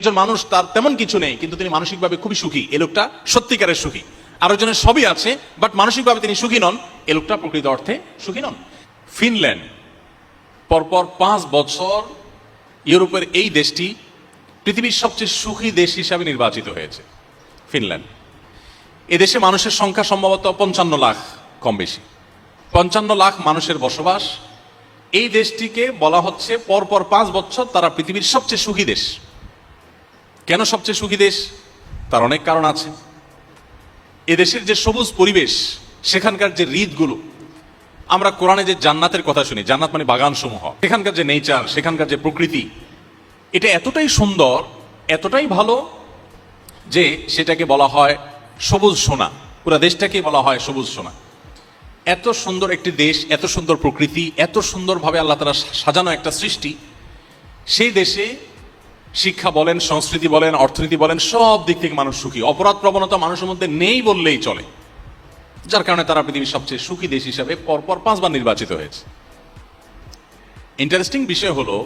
একজন মানুষ তার তেমন কিছু নেই কিন্তু তিনি মানসিকভাবে খুবই সুখী, এ লোকটা সত্যিকারের সুখী। আরেকজনের সবই আছে বাট মানসিকভাবে তিনি সুখী নন, এ লোকটা প্রকৃত অর্থে সুখী নন। ফিনল্যান্ড পরপর 5 বছর ইউরোপের এই দেশটি পৃথিবীর সবচেয়ে সুখী দেশ হিসাবে নির্বাচিত হয়েছে। ফিনল্যান্ড, এদেশে মানুষের সংখ্যা সম্ভবত 55 লাখ, কম বেশি 55 লাখ মানুষের বসবাস। এই দেশটিকে বলা হচ্ছে পরপর 5 বছর তারা পৃথিবীর সবচেয়ে সুখী দেশ। কেন সবচেয়ে সুখী দেশ? তার অনেক কারণ আছে। এদেশের যে সবুজ পরিবেশ, সেখানকার যে হৃদগুলো, আমরা কোরআনে যে জান্নাতের কথা শুনি, জান্নাত মানে বাগান সমূহ, সেখানকার যে নেচার, সেখানকার যে প্রকৃতি, এটা এতটাই সুন্দর, এতটাই ভালো যে সেটাকে বলা হয় সবুজ সোনা। পুরো দেশটাকে বলা হয় সবুজ সোনা। এত সুন্দর একটি দেশ, এত সুন্দর প্রকৃতি, এত সুন্দরভাবে আল্লাহ তাআলা সাজানো একটা সৃষ্টি। সেই দেশে শিক্ষা বলেন, সংস্কৃতি বলেন, অর্থনীতি বলেন, সব দিক থেকে মানুষ সুখী। অপরাধ প্রবণতা মানুষের মধ্যে নেই বললেই চলে, যার কারণে তারা পৃথিবীর সবচেয়ে সুখী দেশ হিসাবে পরপর 5 বার নির্বাচিত হয়েছে। ইন্টারেস্টিং বিষয় হলো,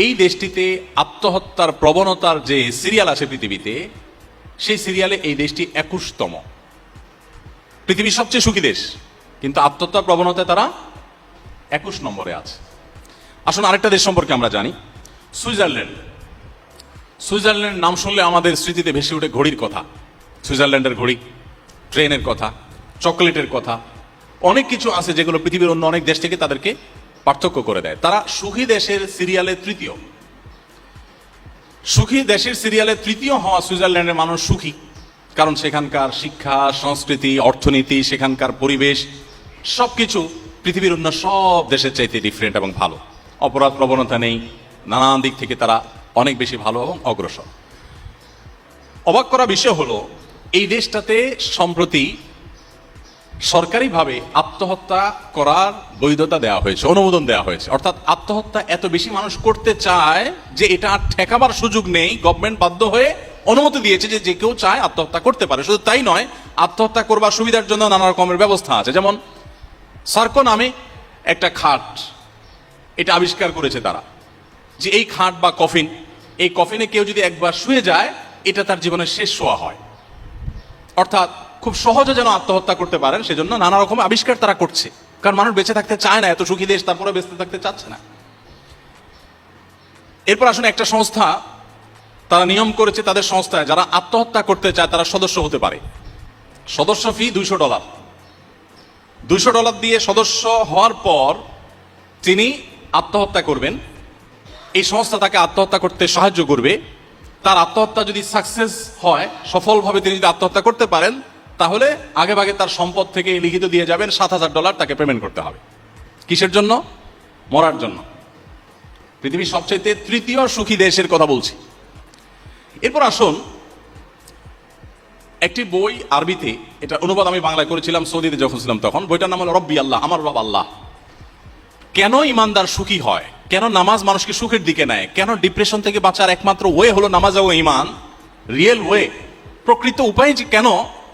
এই দেশটিতে আত্মহত্যার প্রবণতার যে সিরিয়াল আছে পৃথিবীতে, সেই সিরিয়ালে এই দেশটি 21তম। পৃথিবীর সবচেয়ে সুখী দেশ, কিন্তু আত্মহত্যার প্রবণতায় তারা 21 নম্বরে আছে। আসুন আরেকটা দেশ সম্পর্কে আমরা জানি, সুইজারল্যান্ড। সুইজারল্যান্ডের নাম শুনলে আমাদের স্মৃতিতে ভেসে ওঠে ঘড়ির কথা, সুইজারল্যান্ডের ঘড়ি, ট্রেনের কথা, চকোলেটের কথা, অনেক কিছু আছে যেগুলো পৃথিবীর অন্য অনেক দেশ থেকে তাদেরকে পার্থক্য করে দেয়। তারা সুখী দেশের সিরিয়ালে তৃতীয়। সুখী দেশের সিরিয়ালে তৃতীয় হওয়া সুইজারল্যান্ডের মানুষ সুখী, কারণ সেখানকার শিক্ষা, সংস্কৃতি, অর্থনীতি, সেখানকার পরিবেশ সবকিছু পৃথিবীর অন্য সব দেশের চাইতে ডিফারেন্ট এবং ভালো। অপরাধ প্রবণতা নেই, নানান দিক থেকে তারা অনেক বেশি ভালো এবং অগ্রসর। অবাক করা বিষয় হলো, এই দেশটাতে সম্প্রতি সরকারিভাবে আত্মহত্যা করার বৈধতা দেওয়া হয়েছে, অনুমোদন দেওয়া হয়েছে। অর্থাৎ আত্মহত্যা এত বেশি মানুষ করতে চায় যে এটা আর ঠেকাবার সুযোগ নেই। গভর্নমেন্ট বাধ্য হয়ে অনুমতি দিয়েছে যে যে কেউ চায় আত্মহত্যা করতে পারে। শুধু তাই নয়, আত্মহত্যা করবার সুবিধার জন্য নানা রকমের ব্যবস্থা আছে। যেমন সার্কো নামে একটা খাট, এটা আবিষ্কার করেছে তারা, যে এই খাট বা কফিন, এই কফিনে কেউ যদি একবার শুয়ে যায়, এটা তার জীবনের শেষ শোয়া হয়। অর্থাৎ খুব সহজে যেন আত্মহত্যা করতে পারেন, সেজন্য নানা রকম আবিষ্কার তারা করছে। কারণ মানুষ বেঁচে থাকতে চায় না, এত সুখী দেশ তারপরে বেঁচে থাকতে চাচ্ছে না। এরপর আসুন, একটা সংস্থা তারা নিয়ম করেছে, তাদের সংস্থায় যারা আত্মহত্যা করতে চায় তারা সদস্য হতে পারে। সদস্য ফি $200। $200 দিয়ে সদস্য হওয়ার পর তিনি আত্মহত্যা করবেন। এই সংস্থা তাকে আত্মহত্যা করতে সাহায্য করবে। তার আত্মহত্যা যদি সাকসেস হয়, সফলভাবে তিনি যদি আত্মহত্যা করতে পারেন, তাহলে আগে ভাগে তার সম্পদ থেকে লিখিত দিয়ে যাবেন, $7,000 তাকে পেমেন্ট করতে হবে। কিসের জন্য? মরার জন্য। পৃথিবীর সবচেয়ে তৃতীয় সুখী দেশের কথা বলছি। এরপর আসুন, একটি বই আরবিতে, এটা অনুবাদ আমি বাংলায় করেছিলাম সৌদিতে যখন ছিলাম তখন। বইটার নাম হলো রব্বি আল্লাহ, আমার রব আল্লাহ। কেন ইমানদার সুখী হয়, কেন নামাজ মানুষকে সুখের দিকে নেয়, কেন ডিপ্রেশন থেকে বাঁচার একমাত্র ওয়ে হলো নামাজ ও ইমান, রিয়েল ওয়ে, প্রকৃত উপায় যে কেন,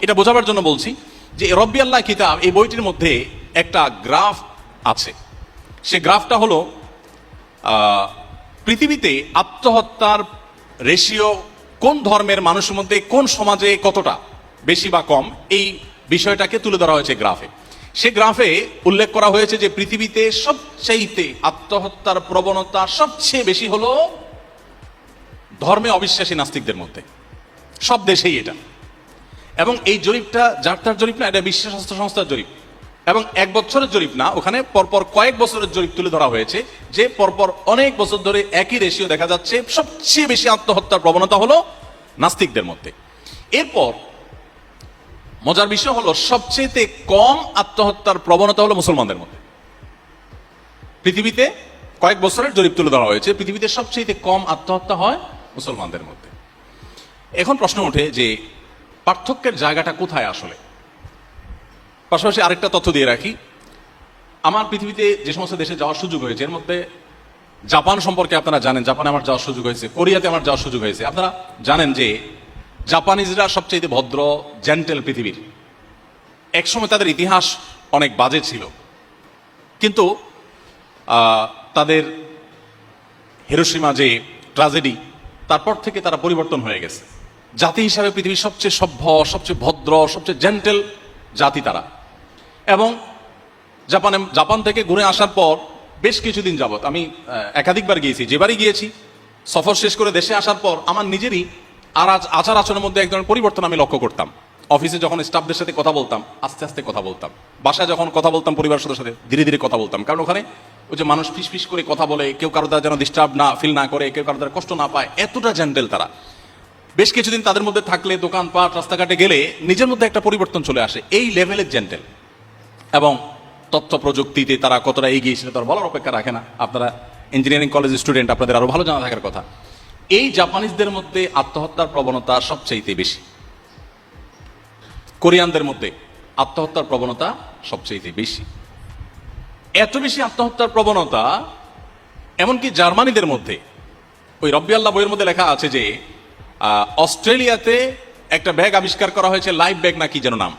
এটা বোঝাবার জন্য বলছি যে রব্বি আল্লাহ কিতাব, এই বইটির মধ্যে একটা গ্রাফ আছে। সে গ্রাফটা হলো পৃথিবীতে আত্মহত্যার রেশিও কোন ধর্মের মানুষের মধ্যে, কোন সমাজে কতটা বেশি বা কম, এই বিষয়টাকে তুলে ধরা হয়েছে গ্রাফে। সে গ্রাফে উল্লেখ করা হয়েছে যে পৃথিবীতে সবচাইতে আত্মহত্যার প্রবণতা সবচেয়ে বেশি হলো ধর্মে অবিশ্বাসী নাস্তিকদের মধ্যে, সব দেশেই এটা। এবং এই জরিপটা যার তার জরিপ না, এটা বিশ্ব স্বাস্থ্য সংস্থার জরিপ, এবং 1 বছরের জরিপ না, ওখানে পরপর কয়েক বছরের জরিপ তুলে ধরা হয়েছে, যে পরপর অনেক বছর ধরে একই রেশিও দেখা যাচ্ছে, সবচেয়ে বেশি আত্মহত্যার প্রবণতা হলো নাস্তিকদের মধ্যে। এরপর মজার বিষয় হলো, সবচেয়ে কম আত্মহত্যার প্রবণতা হলো মুসলমানদের মধ্যে। পৃথিবীতে কয়েক বছরের জরিপ তুলে ধরা হয়েছে, পৃথিবীতে সবচেয়ে কম আত্মহত্যা হয় মুসলমানদের মধ্যে। এখন প্রশ্ন ওঠে যে পার্থক্যের জায়গাটা কোথায় আসলে। পাশাপাশি আরেকটা তথ্য দিয়ে রাখি, আমার পৃথিবীতে যে সমস্ত দেশে যাওয়ার সুযোগ হয়েছে, এর মধ্যে জাপান সম্পর্কে আপনারা জানেন, জাপানে আমার যাওয়ার সুযোগ হয়েছে, কোরিয়াতে আমার যাওয়ার সুযোগ হয়েছে। আপনারা জানেন যে জাপানিজরা সবচেয়ে ভদ্র, জেন্টেল পৃথিবীর। একসময় তাদের ইতিহাস অনেক বাজে ছিল, কিন্তু তাদের হিরোশিমা যে ট্র্যাজেডি, তারপর থেকে তারা পরিবর্তন হয়ে গেছে। জাতি হিসাবে পৃথিবীর সবচেয়ে সভ্য, সবচেয়ে ভদ্র, সবচেয়ে জেন্টেল জাতি তারা। এবং জাপান থেকে ঘুরে আসার পর বেশ কিছুদিন যাবত আমি একাধিকবার গিয়েছি, যেবারই গিয়েছি সফর শেষ করে দেশে আসার পর আমার নিজেরই আচার আচরণের মধ্যে এক ধরনের পরিবর্তন আমি লক্ষ্য করতাম। অফিসে যখন স্টাফদের সাথে কথা বলতাম আস্তে আস্তে কথা বলতাম, বাসায় যখন কথা বলতাম পরিবারের সাথে ধীরে ধীরে কথা বলতাম। কারণ ওখানে ওই যে মানুষ ফিস ফিস করে কথা বলে, কেউ কারো দ্বারা যেন ডিস্টার্ব না ফিল না করে, কেউ কারো দ্বারা কষ্ট না পায়, এতটা জেন্টেল তারা। বেশ কিছুদিন তাদের মধ্যে থাকলে দোকানপাট রাস্তাঘাটে গেলে নিজের মধ্যে একটা পরিবর্তন চলে আসে, এই লেভেলের জেন্টেল। এবং তথ্য প্রযুক্তিতে তারা কতটা এগিয়ে সেটা তার বলার অপেক্ষা রাখে না। আপনারা ইঞ্জিনিয়ারিং কলেজ স্টুডেন্ট, আপনাদের আরো ভালো জানা থাকার কথা। এই জাপানিজদের মধ্যে আত্মহত্যার প্রবণতা সবচাইতে বেশি, কোরিয়ানদের মধ্যে আত্মহত্যার প্রবণতা সবচাইতে বেশি। এত বেশি আত্মহত্যার প্রবণতা এমনকি জার্মানিদের মধ্যে, ওই রব্বি আল্লাহ বইয়ের মধ্যে লেখা আছে যে অস্ট্রেলিয়াতে একটা ব্যাগ আবিষ্কার করা হয়েছে, লাইফ ব্যাগ না কি যেন নাম,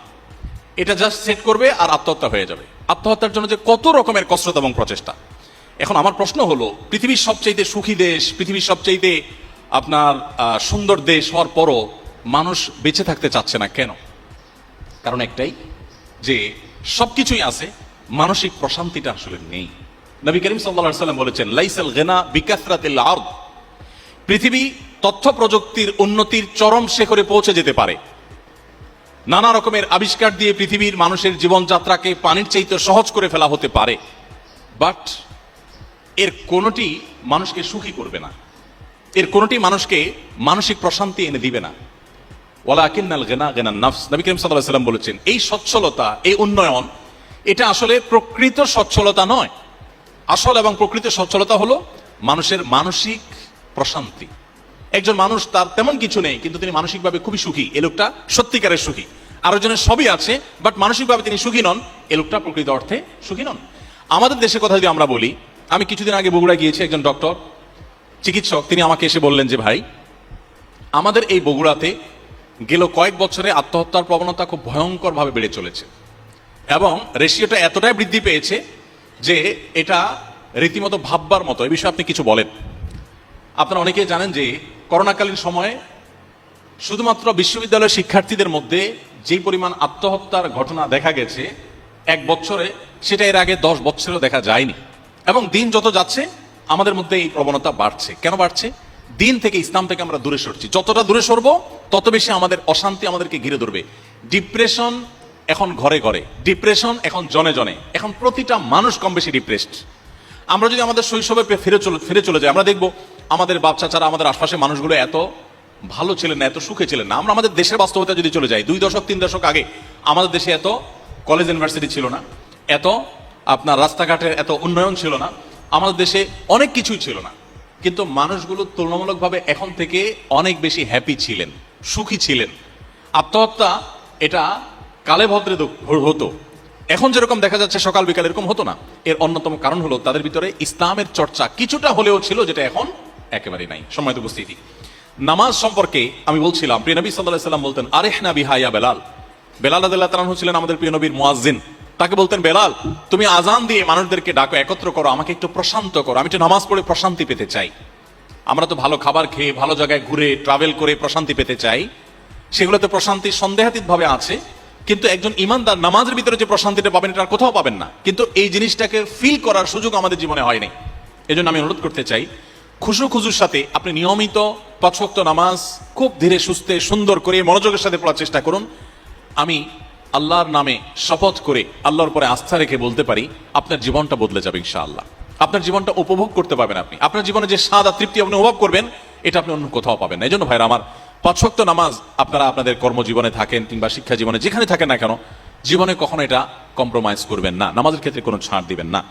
এটা জাস্ট সেট করবে আর আত্মহত্যা হয়ে যাবে। আত্মহত্যার জন্য যে কত রকমের কসরত এবং প্রচেষ্টা। এখন আমার প্রশ্ন হলো, পৃথিবীর সবচাইতে সুখী দেশ, পৃথিবীর সবচাইতে আপনার সুন্দর দেশ হওয়ার পরও মানুষ বেঁচে থাকতে চাচ্ছে না কেন? কারণ একটাই, যে সবকিছুই আছে, মানসিক প্রশান্তিটা আসলে নেই। নবী করিম সাল্লাল্লাহু আলাইহি ওয়াসাল্লাম বলেছেন, লাইসাল গিনা বিকাসরাতিল আরদ। পৃথিবী তথ্য প্রযুক্তির উন্নতির চরম শিখরে পৌঁছে যেতে পারে, নানা রকমের আবিষ্কার দিয়ে পৃথিবীর মানুষের জীবনযাত্রাকে পানির চাইতে সহজ করে ফেলা হতে পারে, বাট এর কোনোটি মানুষকে সুখী করবে না, এর কোনোটি মানুষকে মানসিক প্রশান্তি এনে দিবে না। ওয়ালাকিন্নাল গিনা গিনান নাফস। নবী করিম সাল্লাল্লাহু আলাইহি ওয়াসাল্লাম বলেছেন, এই সচ্ছলতা, এই উন্নয়ন, এটা আসলে প্রকৃত সচ্ছলতা নয়। আসল এবং প্রকৃত সচ্ছলতা হলো মানুষের মানসিক প্রশান্তি। একজন মানুষ তার তেমন কিছু নেই কিন্তু তিনি মানসিকভাবে খুবই সুখী, এ লোকটা সত্যিকারের সুখী। আরেকজনের সবই আছে বাট মানসিকভাবে তিনি সুখী নন, এ লোকটা প্রকৃত অর্থে সুখী নন। আমাদের দেশের কথা যদি আমরা বলি, আমি কিছুদিন আগে বগুড়া গিয়েছি, একজন ডক্টর চিকিৎসক তিনি আমাকে এসে বললেন যে ভাই, আমাদের এই বগুড়াতে গেল কয়েক বছরে আত্মহত্যার প্রবণতা খুব ভয়ঙ্করভাবে বেড়ে চলেছে এবং রেশিওটা এতটাই বৃদ্ধি পেয়েছে যে এটা রীতিমতো ভাববার মতো। এই বিষয়ে আপনি কিছু বলেন। আপনারা অনেকেই জানেন যে করোনাকালীন সময়ে শুধুমাত্র বিশ্ববিদ্যালয়ের শিক্ষার্থীদের মধ্যে যেই পরিমাণ আত্মহত্যার ঘটনা দেখা গেছে এক বছরে, সেটা এর আগে 10 বছরেও দেখা যায়নি। এবং দিন যত যাচ্ছে আমাদের মধ্যে এই প্রবণতা বাড়ছে। কেন বাড়ছে? দিন থেকে, ইসলাম থেকে আমরা দূরে সরছি। যতটা দূরে সরবো তত বেশি আমাদের অশান্তি আমাদেরকে ঘিরে ধরবে। ডিপ্রেশন এখন ঘরে ঘরে, ডিপ্রেশন এখন জনে জনে, এখন প্রতিটা মানুষ কম বেশি ডিপ্রেসড। আমরা যদি আমাদের শৈশবে ফিরে চলে যাই, আমরা দেখবো আমাদের বাচ্চা ছাড়া আমাদের আশপাশের মানুষগুলো এত ভালো ছিলেন না, এত সুখে ছিলেন না। আমরা আমাদের দেশের বাস্তবতা যদি চলে যাই, 2 দশক 3 দশক আগে আমাদের দেশে এত কলেজ ইউনিভার্সিটি ছিল না, এত আপনার রাস্তাঘাটের এত উন্নয়ন ছিল না, আমাদের দেশে অনেক কিছুই ছিল না, কিন্তু মানুষগুলো তুলনামূলকভাবে এখন থেকে অনেক বেশি হ্যাপি ছিলেন, সুখী ছিলেন। আত্মহত্যা এটা কালে ভদ্রে হতো, এখন যেরকম দেখা যাচ্ছে সকাল বিকাল এরকম হতো না। এর অন্যতম কারণ হলো তাদের ভিতরে ইসলামের চর্চা কিছুটা হলেও ছিল, যেটা এখন একেবারেই নাই। সম্মানিত উপস্থিতি, নামাজ সম্পর্কে আমি বলছিলাম, প্রিয় নবী সাল্লাল্লাহু আলাইহি ওয়াসাল্লাম বলতেন, আরিহনা বিহা ইয়া বেলাল। বেলাল রাদিয়াল্লাহু তাআলা ছিলেন আমাদের প্রিয় নবীর মুয়াজ্জিন। তাকে বলতেন, বেলাল তুমি আজান দিয়ে মানুষদেরকে ডাকো, একত্র করো, আমাকে একটু প্রশান্ত করো, আমি একটু নামাজ পড়ে প্রশান্তি পেতে চাই। আমরা তো ভালো খাবার খেয়ে, ভালো জায়গায় ঘুরে ট্রাভেল করে প্রশান্তি পেতে চাই, সেগুলোতে প্রশান্তি সন্দেহাতীত ভাবে আছে, কিন্তু একজন ইমানদার নামাজের ভিতরে যে প্রশান্তিটা পাবেন এটা আর কোথাও পাবেন না। কিন্তু এই জিনিসটাকে ফিল করার সুযোগ আমাদের জীবনে হয়নি। এজন্য আমি অনুরোধ করতে চাই, খুজুর সাথে আপনি নিয়মিত 5 ওয়াক্ত নামাজ খুব ধীরে সুস্থে সুন্দর করে মনোযোগের সাথে পড়ার চেষ্টা করুন। আমি আল্লাহর নামে শপথ করে আল্লাহর পরে আস্থা রেখে বলতে পারি, আপনার জীবনটা বদলে যাবে ইনশাআল্লাহ। আপনার জীবনটা উপভোগ করতে পারবেন আপনি, আপনার জীবনে যে স্বাদ আর তৃপ্তি আপনি অনুভব করবেন এটা আপনি অন্য কোথাও পাবেন না। এই জন্য ভাইরা আমার, 5 ওয়াক্ত নামাজ আপনারা আপনাদের কর্মজীবনে থাকেন কিংবা শিক্ষা জীবনে যেখানে থাকেন না কেন, জীবনে কখনো এটা কম্প্রোমাইজ করবেন না, নামাজের ক্ষেত্রে কোনো ছাড় দিবেন না।